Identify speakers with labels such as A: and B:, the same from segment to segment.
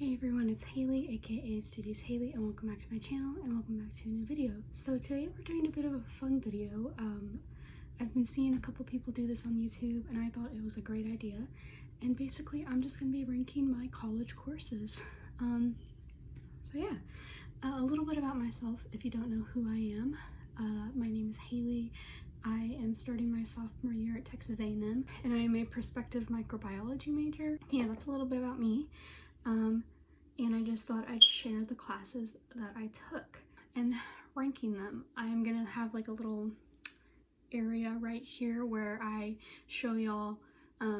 A: Hey everyone, it's Haley, aka Studious Haley, and welcome back to my channel, and welcome back to a new video. So today we're doing a bit of a fun video. I've been seeing a couple people do this on YouTube, and I thought it was a great idea. And basically, I'm just going to be ranking my college courses. So yeah, a little bit about myself, if you don't know who I am. My name is Haley. I am starting my sophomore year at Texas A&M, and I am a prospective microbiology major. Yeah, that's a little bit about me. And I just thought I'd share the classes that I took and ranking them. I'm gonna have like a little area right here where I show y'all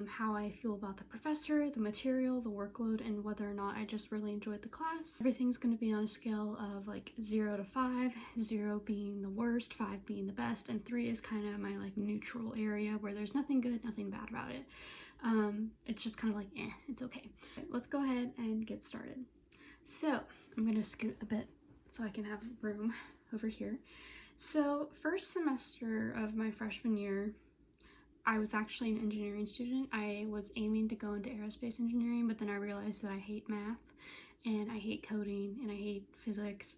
A: how I feel about the professor, the material, the workload, and whether or not I just really enjoyed the class. Everything's gonna be on a scale of like 0 to 5, 0 being the worst, 5 being the best, and 3 is kind of my like neutral area where there's nothing good, nothing bad about it. It's just kind of like, it's okay. Let's go ahead and get started. So I'm gonna scoot a bit so I can have room over here. So first semester of my freshman year, I was actually an engineering student. I was aiming to go into aerospace engineering, but then I realized that I hate math and I hate coding and I hate physics.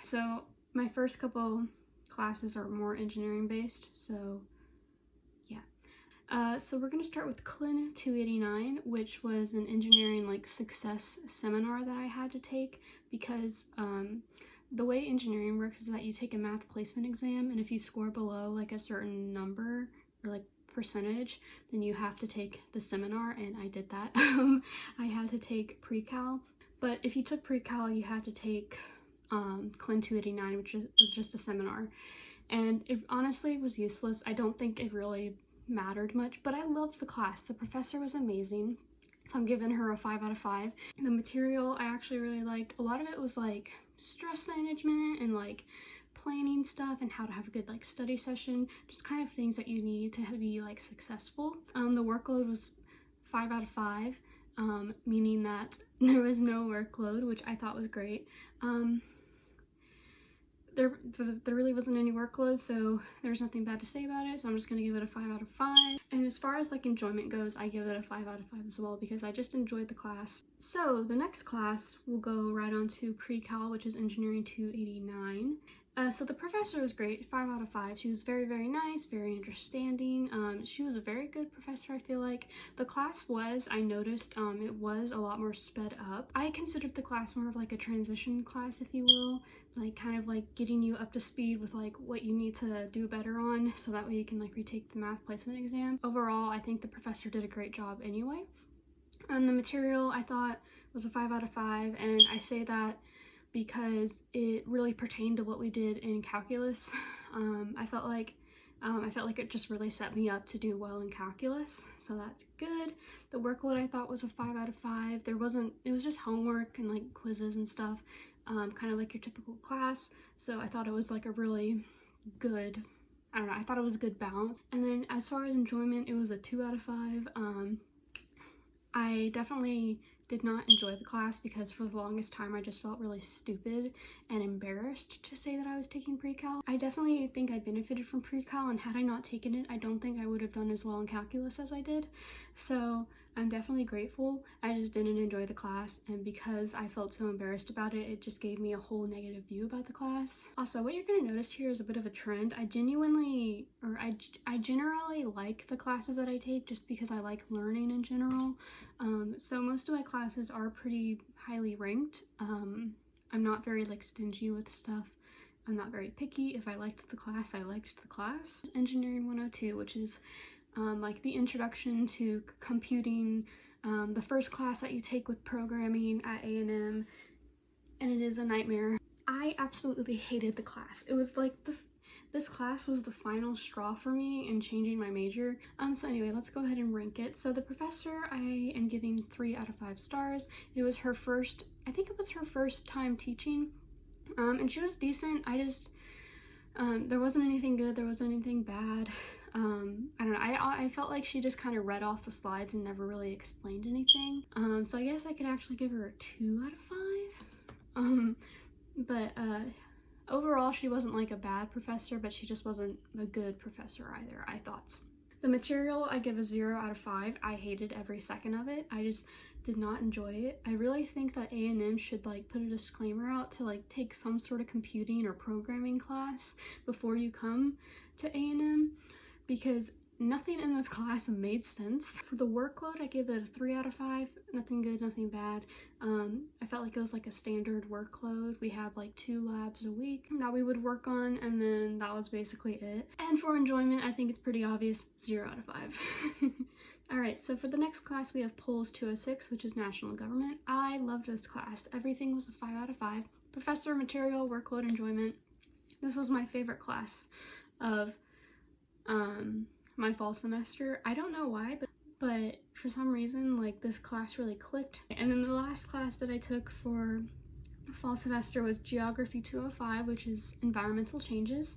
A: So my first couple classes are more engineering based, so so we're going to start with Clint 289, which was an engineering like success seminar that I had to take because the way engineering works is that you take a math placement exam, and if you score below like a certain number or like percentage, then you have to take the seminar, and I did that. I had to take precal, but if you took precal, you had to take Clint 289, which was just a seminar, and it honestly was useless. I don't think it really mattered much, but I loved the class. The professor was amazing, so I'm giving her a 5 out of 5. The material I actually really liked. A lot of it was like stress management and like planning stuff and how to have a good like study session, just kind of things that you need to be like successful. The workload was 5 out of 5, meaning that there was no workload, which I thought was great. There really wasn't any workload, so there's nothing bad to say about it, so I'm just going to give it a 5 out of 5. And as far as like enjoyment goes, I give it a 5 out of 5 as well because I just enjoyed the class. So the next class will go right on to precal, which is engineering 289. So the professor was great, 5 out of 5. She was very, very nice, very understanding. She was a very good professor, I feel like. The class was, I noticed, it was a lot more sped up. I considered the class more of like a transition class, if you will, like kind of like getting you up to speed with like what you need to do better on, so that way you can like retake the math placement exam. Overall, I think the professor did a great job anyway. The material I thought was a 5 out of 5, and I say that because it really pertained to what we did in calculus. I felt like it just really set me up to do well in calculus, so that's good. The workload I thought was a 5 out of 5. It was just homework and like quizzes and stuff, kind of like your typical class, so I thought it was like a really good, I don't know, I thought it was a good balance. And then as far as enjoyment, it was a 2 out of 5. I definitely did not enjoy the class because for the longest time I just felt really stupid and embarrassed to say that I was taking precal. I definitely think I benefited from precal, and had I not taken it, I don't think I would have done as well in calculus as I did. So I'm definitely grateful. I just didn't enjoy the class, and because I felt so embarrassed about it, it just gave me a whole negative view about the class. Also, what you're going to notice here is a bit of a trend. I generally like the classes that I take just because I like learning in general. So most of my classes are pretty highly ranked. I'm not very like stingy with stuff. I'm not very picky. If I liked the class, I liked the class. Engineering 102, which is like the introduction to computing, the first class that you take with programming at A&M, and it is a nightmare. I absolutely hated the class. It was like this class was the final straw for me in changing my major. So anyway, let's go ahead and rank it. So the professor, I am giving 3 out of 5 stars. It was her first, I think it was her first time teaching, and she was decent. There wasn't anything good, there wasn't anything bad. I don't know, I felt like she just kind of read off the slides and never really explained anything. So I guess I could actually give her a 2 out of 5. But overall, she wasn't like a bad professor, but she just wasn't a good professor either, I thought. The material I give a 0 out of 5. I hated every second of it. I just did not enjoy it. I really think that A&M should like put a disclaimer out to like take some sort of computing or programming class before you come to A&M, because nothing in this class made sense. For the workload, I gave it a 3 out of 5. Nothing good, nothing bad. I felt like it was like a standard workload. We had like 2 labs a week that we would work on, and then that was basically it. And for enjoyment, I think it's pretty obvious, 0 out of 5. Alright, so for the next class we have Polls 206, which is National Government. I loved this class. Everything was a 5 out of 5. Professor, material, workload, enjoyment. This was my favorite class of my fall semester. I don't know why, but for some reason, like, this class really clicked. And then the last class that I took for fall semester was Geography 205, which is environmental changes.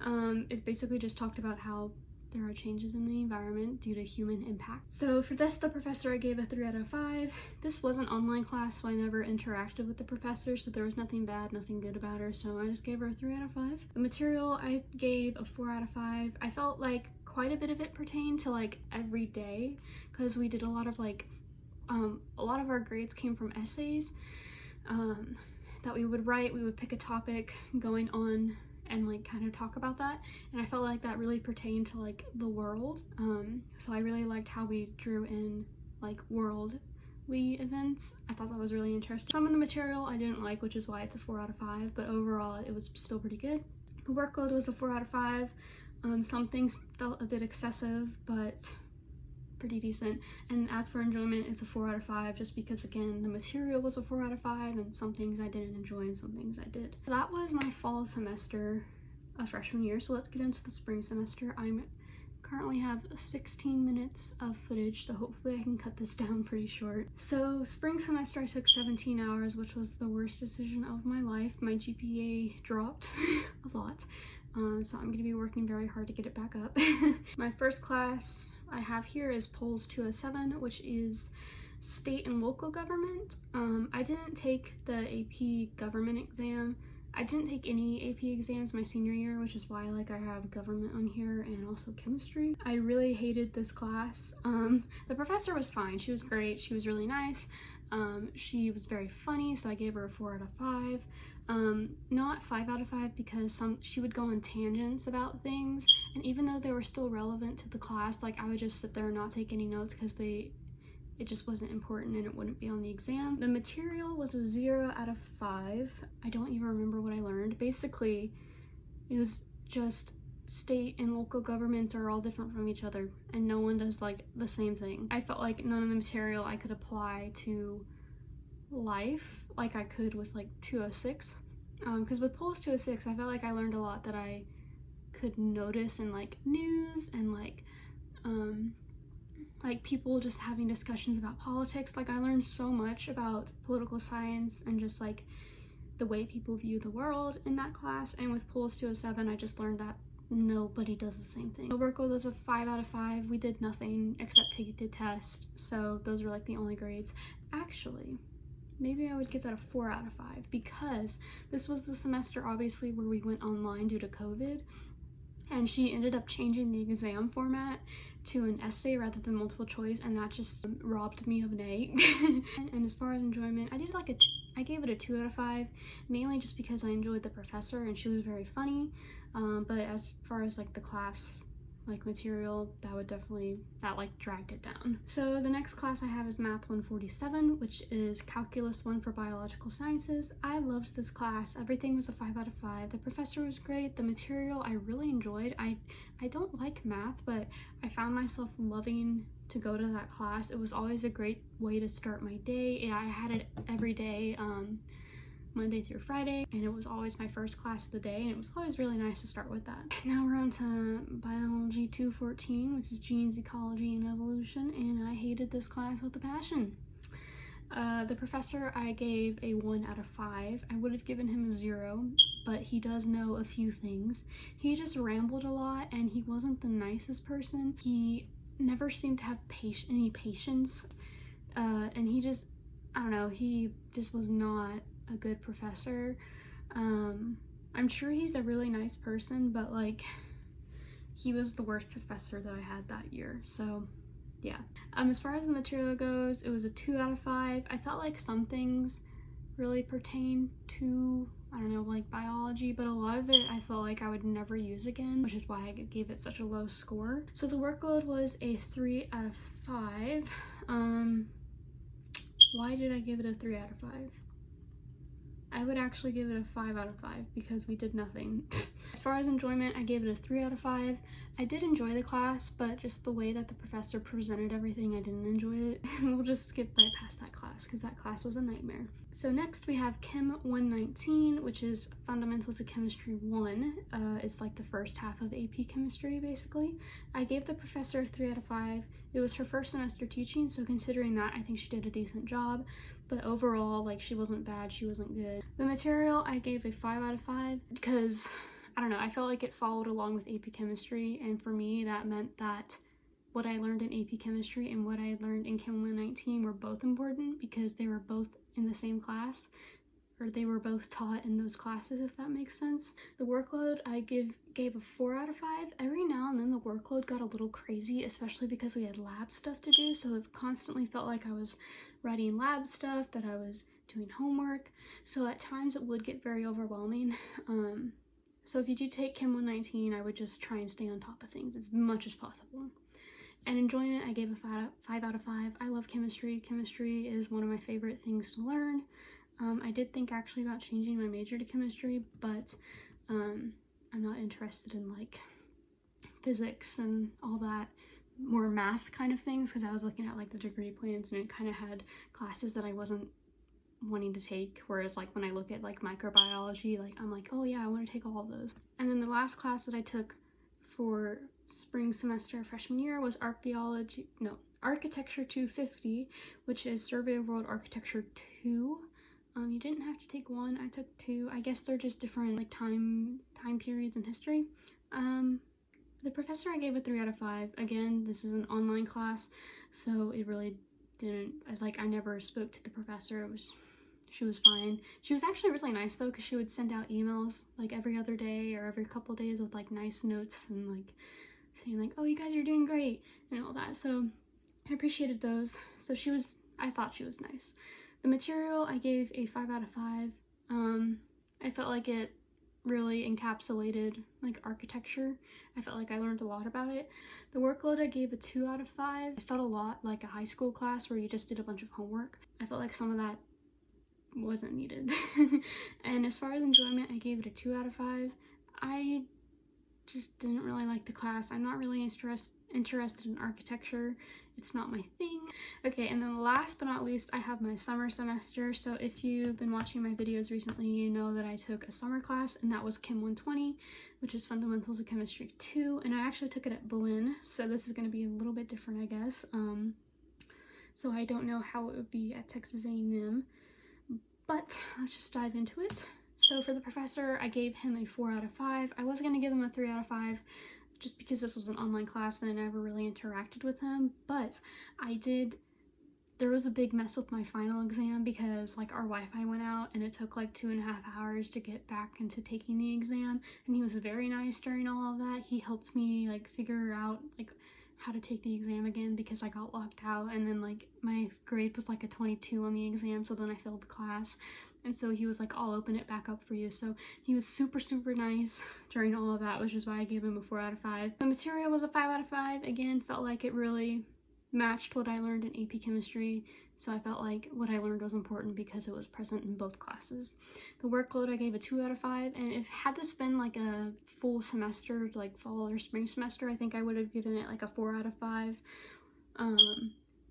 A: It basically just talked about how there are changes in the environment due to human impact. So for this, the professor I gave a 3 out of 5. This was an online class, so I never interacted with the professor, so there was nothing bad, nothing good about her, so I just gave her a 3 out of 5. The material I gave a 4 out of 5. I felt like quite a bit of it pertained to like every day, because we did a lot of like, a lot of our grades came from essays that we would write. We would pick a topic going on and like kind of talk about that, and I felt like that really pertained to like the world. So I really liked how we drew in like worldly events. I thought that was really interesting. Some of the material I didn't like, which is why it's a 4 out of 5, but overall it was still pretty good. The workload was a 4 out of 5. Some things felt a bit excessive, but pretty decent. And as for enjoyment, it's a 4 out of 5, just because again the material was a 4 out of 5 and some things I didn't enjoy and some things I did. That was my fall semester of freshman year, so let's get into the spring semester. I currently have 16 minutes of footage, so hopefully I can cut this down pretty short. So spring semester I took 17 hours, which was the worst decision of my life. My GPA dropped a lot. So I'm going to be working very hard to get it back up. My first class I have here is Polls 207, which is state and local government. I didn't take the AP government exam. I didn't take any AP exams my senior year, which is why like I have government on here and also chemistry. I really hated this class. The professor was fine. She was great. She was really nice. She was very funny, so I gave her a 4 out of 5. Not 5 out of 5 because she would go on tangents about things, and even though they were still relevant to the class, like I would just sit there and not take any notes because it just wasn't important and it wouldn't be on the exam. The material was a 0 out of 5. I don't even remember what I learned. Basically, it was just state and local government are all different from each other and no one does like the same thing. I felt like none of the material I could apply to life like I could with like 206, because with Polls 206 I felt like I learned a lot that I could notice in like news and like people just having discussions about politics. Like I learned so much about political science and just like the way people view the world in that class, and with Polls 207 I just learned that nobody does the same thing. The workload was a 5 out of 5. We did nothing except take the test, so those were like the only grades. Actually, maybe I would give that a 4 out of 5 because this was the semester obviously where we went online due to COVID, and she ended up changing the exam format to an essay rather than multiple choice, and that just robbed me of an A. And as far as enjoyment, I gave it a 2 out of 5, mainly just because I enjoyed the professor and she was very funny. But as far as like the class like material, that like dragged it down. So the next class I have is Math 147, which is Calculus 1 for Biological Sciences. I loved this class. Everything was a 5 out of 5. The professor was great. The material I really enjoyed. I don't like math, but I found myself loving to go to that class. It was always a great way to start my day. I had it every day, Monday through Friday, and it was always my first class of the day, and it was always really nice to start with that. Now we're on to Biology 214, which is Genes, Ecology, and Evolution, and I hated this class with a passion. The professor I gave a 1 out of 5. I would have given him a 0, but he does know a few things. He just rambled a lot, and he wasn't the nicest person. He never seemed to have any patience, and he just, I don't know, he just was not a good professor. I'm sure he's a really nice person, but like he was the worst professor that I had that year. So yeah. As far as the material goes, it was a 2 out of 5. I felt like some things really pertain to, I don't know, like biology, but a lot of it I felt like I would never use again, which is why I gave it such a low score. So the workload was a 3 out of 5. Why did I give it a 3 out of 5? I would actually give it a 5 out of 5 because we did nothing. As far as enjoyment, I gave it a 3 out of 5. I did enjoy the class, but just the way that the professor presented everything, I didn't enjoy it. We'll just skip right past that class because that class was a nightmare. So next we have Chem 119, which is Fundamentals of Chemistry 1. It's like the first half of AP Chemistry, basically. I gave the professor a 3 out of 5. It was her first semester teaching, so considering that, I think she did a decent job. But overall, like, she wasn't bad, she wasn't good. The material, I gave a 5 out of 5 because, I don't know, I felt like it followed along with AP Chemistry, and for me, that meant that what I learned in AP Chemistry and what I learned in Chem 119 were both important because they were both in the same class, or they were both taught in those classes, if that makes sense. The workload, I gave a 4 out of 5. Every now and then the workload got a little crazy, especially because we had lab stuff to do, so it constantly felt like I was writing lab stuff, that I was doing homework, so at times it would get very overwhelming. So if you do take Chem 119, I would just try and stay on top of things as much as possible. And enjoyment, I gave a 5 out of 5. I love chemistry. Chemistry is one of my favorite things to learn. I did think actually about changing my major to chemistry, but I'm not interested in like physics and all that more math kind of things, because I was looking at like the degree plans and it kind of had classes that I wasn't wanting to take, whereas like when I look at like microbiology, like I'm like, oh yeah, I want to take all of those. And then the last class that I took for spring semester freshman year was Archaeology, no, Architecture 250, which is Survey of World Architecture 2. You didn't have to take 1, I took 2. I guess they're just different like time periods in history. The professor, I gave a 3 out of 5. Again, this is an online class, so it really didn't, I never spoke to the professor. She was fine. She was actually really nice though, because she would send out emails like every other day or every couple days with like nice notes and like saying like, oh, you guys are doing great and all that. So I appreciated those. So I thought she was nice. The material, I gave a 5 out of 5. I felt like it really encapsulated like architecture. I felt like I learned a lot about it. The workload, I gave a 2 out of 5. It felt a lot like a high school class where you just did a bunch of homework. I felt like some of that wasn't needed. And as far as enjoyment, I gave it a 2 out of 5. I just didn't really like the class. I'm not really interested in architecture. It's not my thing. Okay, and then last but not least, I have my summer semester. So if you've been watching my videos recently, you know that I took a summer class, and that was Chem 120, which is Fundamentals of Chemistry 2, and I actually took it at Berlin, so this is going to be a little bit different, I guess. So I don't know how it would be at Texas A&M, but let's just dive into it. So for the professor, I gave him a 4 out of 5. I was going to give him a 3 out of 5 just because this was an online class and I never really interacted with him, but there was a big mess with my final exam because like our Wi-Fi went out and it took like 2.5 hours to get back into taking the exam, and he was very nice during all of that. He helped me like figure out like how to take the exam again because I got locked out, and then like my grade was like a 22 on the exam, so then I failed the class. And so he was like, I'll open it back up for you. So he was super nice during all of that, which is why I gave him a 4 out of 5. The material was a 5 out of 5. Again, felt like it really matched what I learned in AP Chemistry. So I felt like what I learned was important because it was present in both classes. The workload, I gave a 2 out of 5. And if had this been like a full semester, like fall or spring semester, I think I would have given it like a 4 out of 5.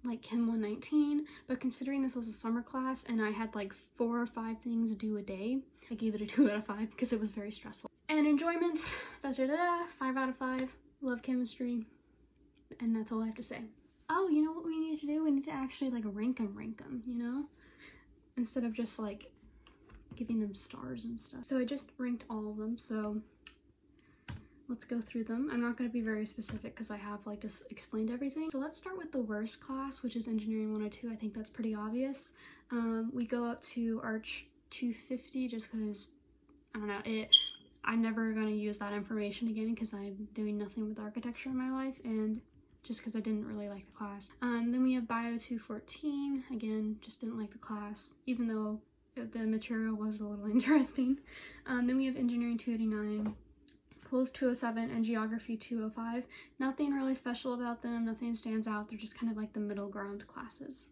A: Like Chem 119, but considering this was a summer class and I had like 4 or 5 things due a day, I gave it a 2 out of 5 because it was very stressful. And enjoyment, 5 out of 5, love chemistry, and that's all I have to say. Oh, you know what we need to do? We need to actually like rank them, you know? Instead of just like giving them stars and stuff. So I just ranked all of them, so let's go through them. I'm not going to be very specific because I have like just explained everything. So let's start with the worst class, which is Engineering 102. I think that's pretty obvious. We go up to Arch 250 just because, I don't know, I'm never going to use that information again because I'm doing nothing with architecture in my life, and just because I didn't really like the class. Then we have Bio 214. Again, just didn't like the class, even though the material was a little interesting. Then we have Engineering 289, Pools 207, and Geography 205. Nothing really special about them, nothing stands out. They're just kind of like the middle ground classes.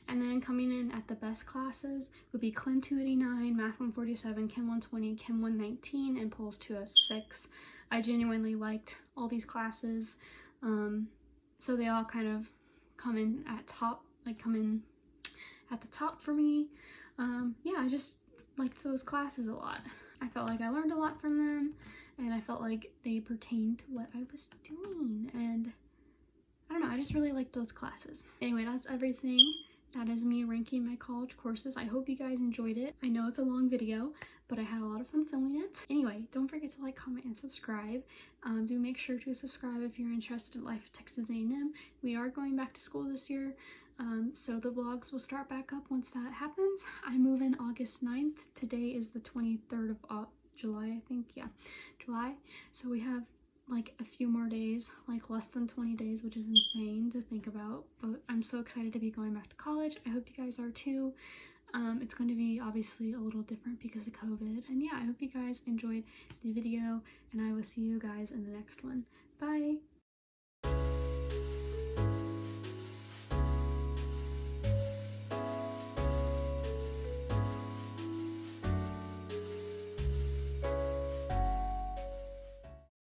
A: And then coming in at the best classes would be Clint 289, Math 147, Chem 120, Chem 119, and Pools 206. I genuinely liked all these classes. So they all kind of come in at the top for me. Yeah, I just liked those classes a lot. I felt like I learned a lot from them, and I felt like they pertained to what I was doing, and I don't know, I just really liked those classes. Anyway, that's everything. That is me ranking my college courses. I hope you guys enjoyed it. I know it's a long video, but I had a lot of fun filming it. Anyway, don't forget to like, comment, and subscribe. Do make sure to subscribe if you're interested in life at Texas A&M. We are going back to school this year, so the vlogs will start back up once that happens. I move in August 9th. Today is the 23rd of July, I think. Yeah, July. So we have like a few more days, like less than 20 days, which is insane to think about, but I'm so excited to be going back to college. I hope you guys are too. It's going to be obviously a little different because of COVID, and yeah, I hope you guys enjoyed the video, and I will see you guys in the next one. Bye!